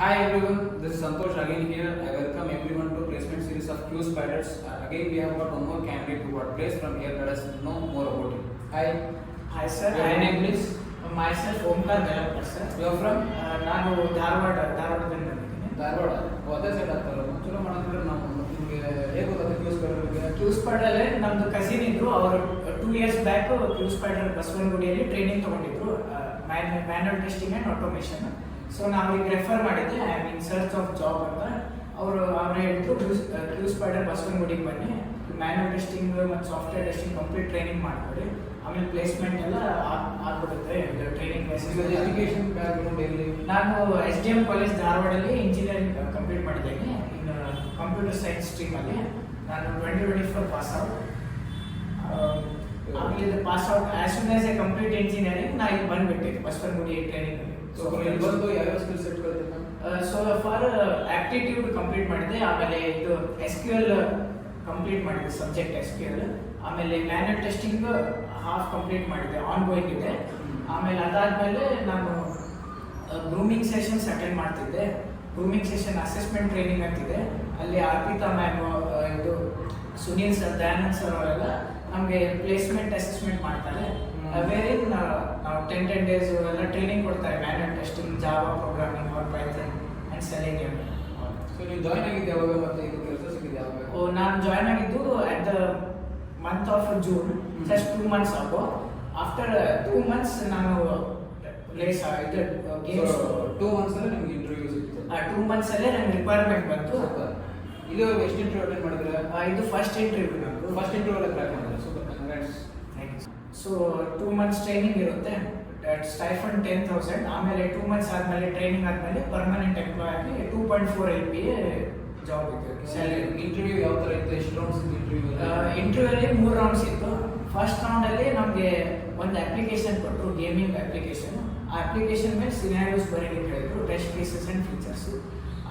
Hi everyone, this is Santosh again here. I welcome everyone to placement series of Q Spiders. Again we have got one more candidate who got placed from here. Let us know more about him. Hi. Hi sir. Your name please? Myself Omkar Melapar sir. You are from? ನಾನು ಧಾರವಾಡದಿಂದ ಬಂದಿದ್ದೀನಿ. ಧಾರವಾಡ. ಅದೇ side ಆಗ್ತಾರಲ್ಲ. ಚಲೋ ಮಾಡಿದ್ರೆ ನಾವು ನಿಮಗೆ ಹೇಗೆ ಗೊತ್ತಾಗುತ್ತೆ Q Spider ಬಗ್ಗೆ? Q Spider ಅಲ್ಲಿ ನಮ್ದು ಕಸಿನ್ ಇದ್ರು. ಅವರು 2 years ಬ್ಯಾಕ್ Q Spider ಬಸವನಗುಡಿಯಲ್ಲಿ ಟ್ರೈನಿಂಗ್ ತಗೊಂಡಿದ್ರು. Manual testing and automation. So ನಾವು ಈಗ ರೆಫರ್ ಮಾಡಿದ್ದೆ I am in search of job ಅಂತ. ಅವರು ಹೇಳಿದ್ರು Q Spider ಬಸವನಗುಡಿಗೆ ಬನ್ನಿ, ಮ್ಯಾನ್ಯುವಲ್ ಟೆಸ್ಟಿಂಗ್ ಮತ್ತು ಸಾಫ್ಟ್ವೇರ್ ಟೆಸ್ಟಿಂಗ್ ಕಂಪ್ಲೀಟ್ ಟ್ರೈನಿಂಗ್ ಮಾಡ್ಕೊಡಿ, ಆಮೇಲೆ ಪ್ಲೇಸ್ಮೆಂಟ್ ಎಲ್ಲ ಆಗ್ಬಿಡುತ್ತೆ ಟ್ರೈನಿಂಗ್ ಎಜುಕೇಶನ್ ಬ್ಯಾಕ್ಗ್ರೌಂಡ್ ಎಲ್ಲಿ? ನಾನು SDM ಕಾಲೇಜ್ ಧಾರವಾಡಲ್ಲಿ ಇಂಜಿನಿಯರಿಂಗ್ ಕಂಪ್ಲೀಟ್ ಮಾಡಿದ್ದೇನೆ ಇನ್ ಕಂಪ್ಯೂಟರ್ ಸೈನ್ಸ್ ಸ್ಟ್ರೀಮಲ್ಲಿ. ನಾನು 2024 ಪಾಸ್ ಔಟ್. ಆಮೇಲೆ pass out as soon as a complete engineering ನಾ ಇಲ್ಲಿ ಬಂದ್ಬಿಟ್ಟೆ ಬಸವನಗುಡಿ ಟ್ರೈನಿಂಗ್. ಸೊ ಇಲ್ಲಿ ಬಂದು ಯಾವ ಸ್ಕಿಲ್ ಸೆಟ್ ಕಲಿತಿದ್ದೆ? ಸೊ ಫಾರ್ ಆಪ್ಟಿಟ್ಯೂಡ್ ಕಂಪ್ಲೀಟ್ ಮಾಡಿದೆ, ಆಮೇಲೆ ಇದು SQL ಕಂಪ್ಲೀಟ್ ಮಾಡಿದೆ, ಸಬ್ಜೆಕ್ಟ್ SQL. ಆಮೇಲೆ ಮ್ಯಾನ್ಯುವಲ್ ಟೆಸ್ಟಿಂಗ್ ಹಾಫ್ ಕಂಪ್ಲೀಟ್ ಮಾಡಿದೆ, ಆನ್ ಗೋಯಿಂಗ್ ಇದೆ. ಆಮೇಲೆ ಅದಾದಮೇಲೆ ನಾನು ಗ್ರೂಮಿಂಗ್ ಸೆಷನ್ಸ್ ಅಟೆಂಡ್ ಮಾಡ್ತಿದ್ದೆ. ಗ್ರೂಮಿಂಗ್ ಸೆಷನ್ ಅಸೆಸ್ಮೆಂಟ್ ಟ್ರೈನಿಂಗ್ ಅಂತಿದೆ, ಅಲ್ಲಿ ಅರ್ಪಿತಾ ಮ್ಯಾಮ್, ಇದು ಸುನೀಲ್ ಸರ್, ದಯಾನಂದ್ ಸರ್ ಅವರೆಲ್ಲ ನಮಗೆ ಪ್ಲೇಸ್ಮೆಂಟ್ ಅಸೆಸ್ಮೆಂಟ್ ಮಾಡ್ತಾರೆ. ಬೇರೆ ನಾವು 10 days ಎಲ್ಲ ಟ್ರೈನಿಂಗ್ ಕೊಡ್ತಾರೆ, manual testing, Java programming or Python and Selenium. So ನೀವು ಜಾಯ್ನ್ ಆಗಿದ್ದು ಯಾವಾಗ ಮತ್ತೆ ಇದು ಕೆಲಸ ಸಿಕ್ಕಿದೆ ಯಾವಾಗ? ನಾನು ಜಾಯ್ನ್ ಆಗಿದ್ದು at the month of June, just 2 months ಆಗೋ. ಆಫ್ಟರ್ 2 months ನಾನು ಪ್ಲೇಸ್ ಇದು ಗೇಮ್ಸ್ 2 months ಅಲ್ಲಿ ನಿಮಗೆ ಇಂಟರ್ವ್ಯೂ ಸಿಕ್ತು. 2 months ಅಲ್ಲೇ ನಂಗೆ ರಿಕ್ವೈರ್ಮೆಂಟ್ ಬಂತು. ಇದುವರೆಗೂ ಎಷ್ಟು ಇಂಟರ್ವ್ಯೂ ಅಟೆಂಡ್ ಮಾಡಿದ್ರೆ? ಇದು ಫಸ್ಟ್ ಇಂಟರ್ವ್ಯೂ ನಂದು. ಫಸ್ಟ್ ಇಂಟರ್ವ್ಯೂ ಅಲ್ಲಿ ಕ್ರ್ಯಾಕ್ ಮಾಡಿದ್ರೆ super, congrats. So 2 months training ಇರುತ್ತೆ, ಸ್ಟೈಫಂಡ್ 10,000. ಆಮೇಲೆ 2 months ಆದಮೇಲೆ ಟ್ರೈನಿಂಗ್ ಆದಮೇಲೆ ಪರ್ಮನೆಂಟ್ ಎಂಪ್ಲಾಯ್ ಆಗಿ 2.4 LPA ಜಾಬ್ ಇದೆ. ಸ್ಯಾಲರಿ. ಇಂಟರ್ವ್ಯೂ ಯಾವ ಥರ ಇತ್ತು? ಎಷ್ಟು ರೌಂಡ್ಸ್ ಇತ್ತು ಇಂಟರ್ವ್ಯೂ? ಇಂಟರ್ವ್ಯೂಲ್ಲಿ 3 rounds ಇತ್ತು. ಫಸ್ಟ್ ರೌಂಡಲ್ಲಿ ನಮಗೆ ಒಂದು ಅಪ್ಲಿಕೇಶನ್ ಕೊಟ್ಟರು, ಗೇಮಿಂಗ್ ಅಪ್ಲಿಕೇಶನ್. ಆ ಅಪ್ಲಿಕೇಶನ್ ಮೇಲೆ ಸಿನಾರಿಯೋಸ್ ಬರೀಲಿಕ್ಕೆ ಹೇಳಿದ್ರು, ಟೆಸ್ಟ್ ಕೇಸಸ್ ಆ್ಯಂಡ್ ಫೀಚರ್ಸ್.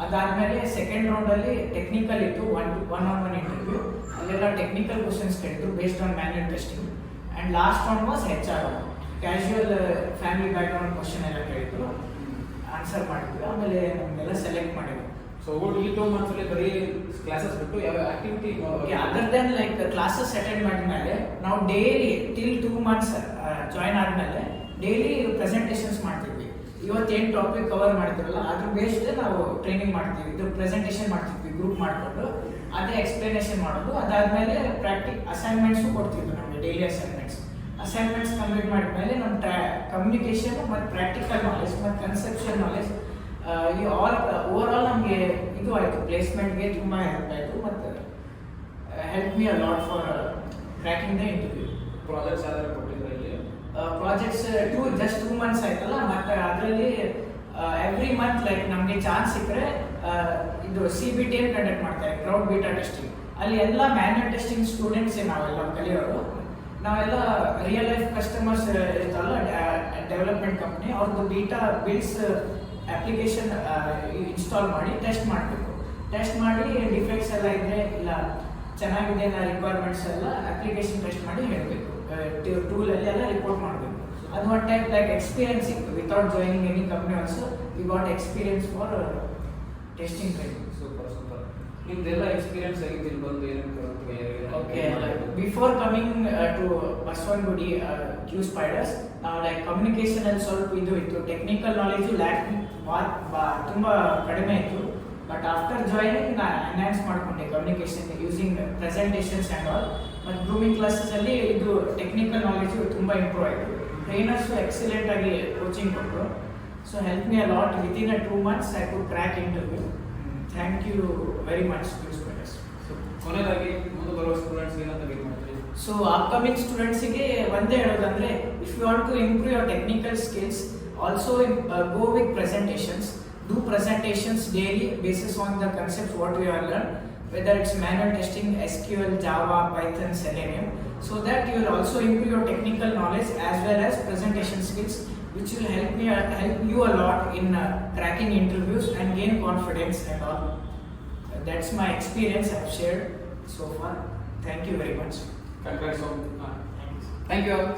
ಅದಾದಮೇಲೆ ಸೆಕೆಂಡ್ ರೌಂಡಲ್ಲಿ ಟೆಕ್ನಿಕಲ್ ಇತ್ತು, ಒನ್-ಆನ್-ಒನ್ ಇಂಟರ್ವ್ಯೂ. ಅಲ್ಲೆಲ್ಲ ಟೆಕ್ನಿಕಲ್ ಕ್ವಶನ್ಸ್ ಕೇಳಿದ್ರು based on manual testing. And last round was HR, casual family background question ಎಲ್ಲ ಕೇಳಿದ್ರು, ಆನ್ಸರ್ ಮಾಡಿದ್ವಿ. ಆಮೇಲೆ ನಮಗೆಲ್ಲ ಸೆಲೆಕ್ಟ್ ಮಾಡಿದ್ರು. ಸೊ ಈ 2 months ಅಲ್ಲಿ ಬರೀ ಕ್ಲಾಸಸ್ ಬಿಟ್ಟು ಯಾವ activity? Other then like classes attend ಮಾಡಿದ್ಮೇಲೆ ನಾವು ಡೈಲಿ ಟಿಲ್ 2 months ಜಾಯ್ನ್ ಆದಮೇಲೆ ಡೈಲಿ ಪ್ರೆಸೆಂಟೇಷನ್ಸ್ ಮಾಡ್ತಿದ್ವಿ. ಇವತ್ತೇನು ಟಾಪಿಕ್ ಕವರ್ ಮಾಡ್ತೀವಲ್ಲ ಅದ್ರ ಬೇಸ್ಡ್ ನಾವು ಟ್ರೈನಿಂಗ್ ಮಾಡ್ತೀವಿ, ಇದು ಪ್ರೆಸೆಂಟೇಷನ್ ಮಾಡ್ತಿದ್ವಿ ಗ್ರೂಪ್ ಮಾಡಿಕೊಂಡು, ಅದೇ ಎಕ್ಸ್ಪ್ಲನೇಷನ್ ಮಾಡೋದು. ಅದಾದಮೇಲೆ ಅಸೈನ್ಮೆಂಟ್ಸು ಕೊಡ್ತಿದ್ವಿ ನಮಗೆ, ಡೈಲಿ ಅಸೈನ್ಮೆಂಟ್ಸ್ ಕಂಪ್ಲೀಟ್ ಮಾಡಿದ್ಮೇಲೆ ನಮ್ಮ ಕಮ್ಯುನಿಕೇಷನ್ ಮತ್ತು ಪ್ರಾಕ್ಟಿಕಲ್ ನಾಲೆಜ್ ಮತ್ತು ಕನ್ಸೆಪ್ಷನ್ ನಾಲೆಜ್ ಈ ಓವರ್ ಆಲ್ ನಮಗೆ ಇದು ಆಯಿತು, ಪ್ಲೇಸ್ಮೆಂಟ್ಗೆ ತುಂಬ ಹೆಲ್ಪ್ ಆಯಿತು ಮತ್ತು help me a lot for cracking the interview. Projects ಯಾವ್ದಾರು ಕೊಟ್ಟಿದ್ರೆ ಇಲ್ಲಿ? ಪ್ರಾಜೆಕ್ಟ್ಸ್ ಜಸ್ಟ್ 2 months ಆಯ್ತಲ್ಲ, ಮತ್ತು ಅದರಲ್ಲಿ ಎವ್ರಿ ಮಂತ್ ಲೈಕ್ ನಮಗೆ ಚಾನ್ಸ್ ಸಿಕ್ಕರೆ ಇದು CBTM ಕಂಡಕ್ಟ್ ಮಾಡ್ತಾರೆ, ಕ್ರೌಡ್ ಬೀಟಾ ಟೆಸ್ಟಿಂಗ್. ಅಲ್ಲಿ ಎಲ್ಲ ಮ್ಯಾನ್ಯುವಲ್ ಟೆಸ್ಟಿಂಗ್ ಸ್ಟೂಡೆಂಟ್ಸೇ ನಾವೆಲ್ಲ ಕಲಿಯೋರು. ನಾವೆಲ್ಲ ರಿಯಲ್ ಲೈಫ್ ಕಸ್ಟಮರ್ಸ್ ಇರ್ತಲ್ಲ, ಡೆವಲಪ್ಮೆಂಟ್ ಕಂಪ್ನಿ, ಅವ್ರದ್ದು ಬೀಟಾ ಬಿಲ್ಸ್ ಅಪ್ಲಿಕೇಶನ್ ಇನ್ಸ್ಟಾಲ್ ಮಾಡಿ ಟೆಸ್ಟ್ ಮಾಡಬೇಕು. ಟೆಸ್ಟ್ ಮಾಡಿ ಡಿಫೆಕ್ಟ್ಸ್ ಎಲ್ಲ ಇದ್ದರೆ ಇಲ್ಲ ಚೆನ್ನಾಗಿದೆ ಅನ್ನೋ ರಿಕ್ವೈರ್ಮೆಂಟ್ಸ್ ಎಲ್ಲ ಅಪ್ಲಿಕೇಶನ್ ಟೆಸ್ಟ್ ಮಾಡಿ ಹೇಳಬೇಕು, ಟೂಲಲ್ಲಿ ಎಲ್ಲ ರಿಪೋರ್ಟ್ ಮಾಡಬೇಕು. ಅದು ಒನ್ ಟೈಪ್ ಲೈಕ್ ಎಕ್ಸ್ಪೀರಿಯನ್ಸ್ ಇತ್ತು. Without joining any company also we got experience for testing training. Super. ನಿಮ್ದೆಲ್ಲ ಎಕ್ಸ್ಪೀರಿಯನ್ಸ್ ಆಗಿದೆ ಇಲ್ಲಿ ಬಂದು ಏನಂತ? Okay, before coming to Basavanagudi Q Spiders, ನಾವು ಲೈಕ್ ಕಮ್ಯುನಿಕೇಷನ್ ಅಲ್ಲಿ ಸ್ವಲ್ಪ ಇದು ಇತ್ತು, ಟೆಕ್ನಿಕಲ್ ನಾಲೆಜು ತುಂಬ ಕಡಿಮೆ ಇತ್ತು. ಬಟ್ ಆಫ್ಟರ್ ಜಾಯಿನಿಂಗ್ ನಾನು ಎನ್ಹ್ಯಾನ್ಸ್ ಮಾಡ್ಕೊಂಡೆ communication using presentations and all. ಮತ್ತು ಗ್ರೂಮಿಂಗ್ ಕ್ಲಾಸಸಲ್ಲಿ ಇದು ಟೆಕ್ನಿಕಲ್ ನಾಲೆಜು ತುಂಬ ಇಂಪ್ರೂವ್ ಆಯಿತು. ಟ್ರೈನರ್ಸು ಎಕ್ಸಲೆಂಟ್ ಆಗಿ ಕೋಚಿಂಗ್ ಕೊಟ್ಟರು. So help me a lot. Within 2 months I could crack interview. Thank you very much Q Spiders. ಕೊನೆಯದಾಗಿ ಮುಂದೆ ಬರುವ ಸ್ಟೂಡೆಂಟ್ಸ್ ಏನಂತ ಬೇಕು ಮಾಡ್ತೀವಿ? ಸೊ ಅಪ್ಕಮಿಂಗ್ ಸ್ಟೂಡೆಂಟ್ಸಿಗೆ ಒಂದೇ ಹೇಳೋದಂದ್ರೆ, if you want to improve your technical skills, also go with presentations. Do presentations daily basis on the concept what you are learn, whether it's manual testing, SQL, Java, Python, Selenium, so that you will also improve your technical knowledge as well as presentation skills, which will help you a lot in cracking interviews and gain confidence and all. That's my experience I've shared so far. Thank you very much. Congrats. Thank you all.